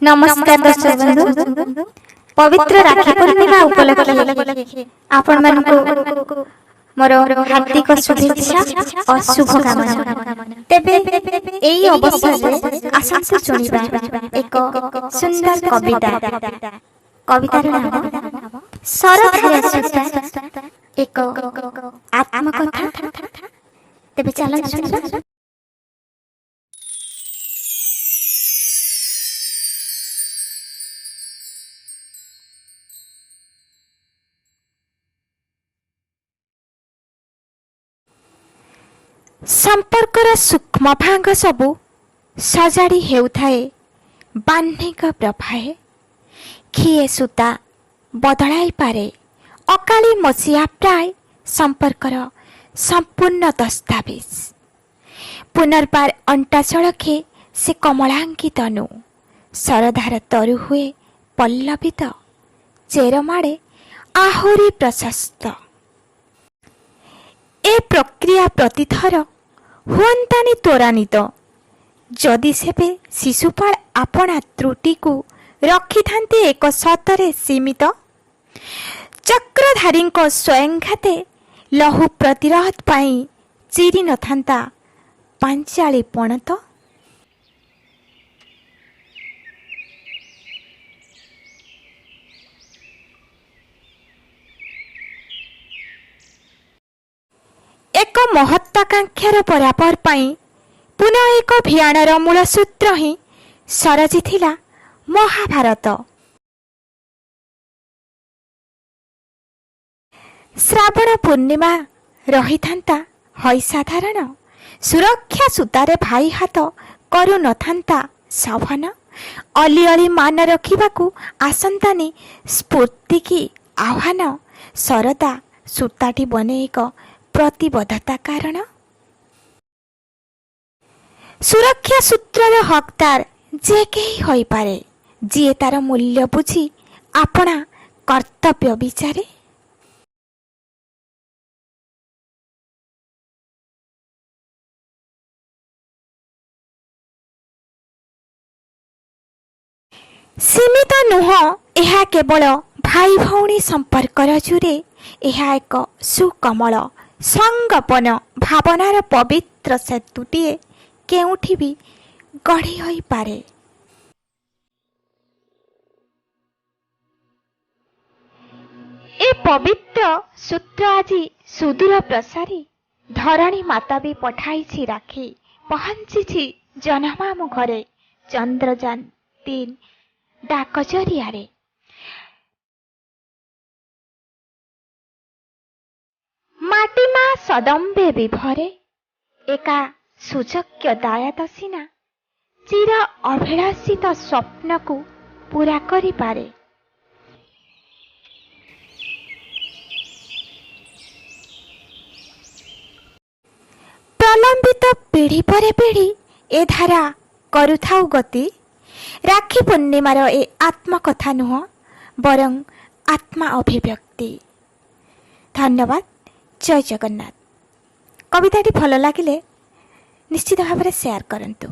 नमस्कार दर्शक बंधु पवित्र राखी पूर्णिमा उपलक्षे आपण मानकु मोर हार्दिक शुभेच्छा और शुभकामना। तेबे एई अवसर आसंतु सुनिबा एक सुंदर कविता। कवितार नाम सरधार सुता एक आत्मकथा। तेबे चलो सुनिबा। संपर्कर सूक्ष्म भांग सबु सजाड़ी हेउथाए बाह्निक प्रभाए। किए सूता बदलाई पारे अकाली मसीहा प्राय संपर्कर संपूर्ण दस्तावेज। पुनर्बार अंटा सड़के से कमलांकी तनु सरधार तरु हुए पल्लवित चेरमाड़े आहुरी प्रशस्त। ए प्रक्रिया प्रतिथर हुअंतानी त्वरान्वित जदि सेबे शिशुपाल आपणा त्रुटि को रखि थांते एक सतरे सीमित। चक्रधारी स्वयंघाते लहु प्रतिरोध पाई चिरी न थांता पांचाली पणत। एक महत्वाकांक्षार परापर पाई पुनः एक अभियानर मूल सूत्र ही सरजी थिला महाभारत। श्रावण पूर्णिमा रही थांता हई साधारण सुरक्षा सूतारे भाई हाथ करू न थांता सभन। अली अली मान रखिबाकू आसंतानी स्फूर्ति की आह्वान सरदा सूताटी बने एक प्रतिबद्धता कारण। सुरक्षा सूत्रर हकदार जे केही होई पारे जी तार मूल्य बुझी आपणा कर्तव्य विचारे। सीमित नुह यह केवल भाई भौणी संपर्कर जुरे यह एक सुकमल संगपन भावनार पवित्र सेतुटीए केउठी भी गढ़ी होई पारे। ए पवित्र सूत्र आजी सुदूर प्रसारी धरणी माता भी पठाई राखी पहुंची जनमामु घरे चंद्रयान 3 डाक जरियारे। माटीमा सदम्बे विभरे एका सुचक्य दायात सिना चिर अभिलाषित स्वप्न को पूरा करि पारे। प्रलंबित पीढ़ी पर पीढ़ी ए धारा करुथाउ गति। राखी पूर्णिमार ए आत्मकथा नुह बरं आत्मा अभिव्यक्ति। धन्यवाद। जय जगन्नाथ। कविताटी भल लगिले निश्चित भाव में शेयर करंतु।